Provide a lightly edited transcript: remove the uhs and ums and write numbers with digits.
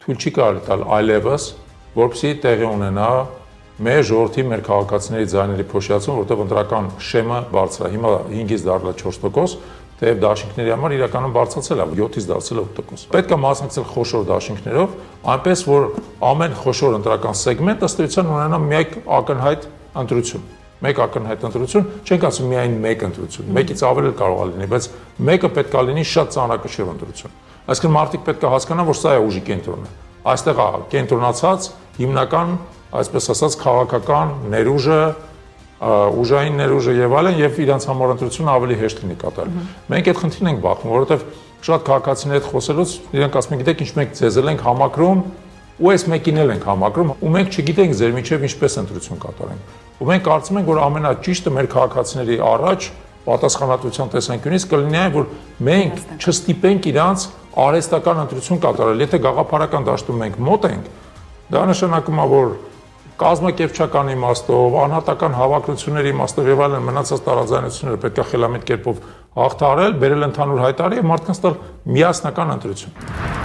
թույլ չի կարելի տալ այլևս, որպեսզի տեղի ունենա մեր ժողովրդի, մեր քաղաքացիների ձայների փոշիացում, որտեղ ընտրական շեմը բարձր է։ Հիմա 5-ից դառել է 4%, թեև դաշինքների համար իրականում բարձրացել է 7-ից դարձել է 8%։ Պետք է մասնակցել խոշոր դաշինքներով, այնպես որ ամեն խոշոր ընտրական սեգմենտ ըստ էության ունենա մեկ ակնհայտ ընտրություն։ Մեկ ակնհայտ ընտրություն, չենք ասում միայն մեկ ընտրություն, մեկից ավել կարող է լինի, բայց մեկը պետք է լինի շատ ծանրակշիռ ընտրություն։ Այսինքն մարդիկ պետք է հասկանան, որ սա է ուժի կենտրոնը։ Այստեղ է կենտրոնացած հիմնական, այսպես ասած, քաղաքական ներուժը, ուժային ներուժը եւ այլն, եւ իրանց համար ընտրությունը ավելի հեշտ լինի կատարել։ Մենք այդ խնդիրն ենք բախվում, որովհետեւ շատ քաղաքացիների հետ խոսելուց իրենք ասում են, գիտեք, ինչ մենք ձեզ ենք համակրում, ու այս մեկին էլ ենք համակրում, ու մենք չգիտենք ձեր միջև ինչպես ընտրություն կատարենք։ Ու մենք կարծում ենք, որ ամենաճիշտը մեր քաղաքացիների առաջ պատասխանատվության տեսանկյունից կլինի այն, որ մենք չստիպենք իրանց արհեստական ընտրություն կատարել։ Եթե գաղափարական դաշտում մենք մոտ ենք, դա նշանակում է, որ կազմակերպչական իմաստով, անհատական հավաքությունների իմաստով եւ այլն մնացած տարաձայնությունները պետք է խելամիտ կերպով հաղթահարել, բերել ընդհանուր հայտարարի եւ մարդկանց տալ միասնական ընտրություն։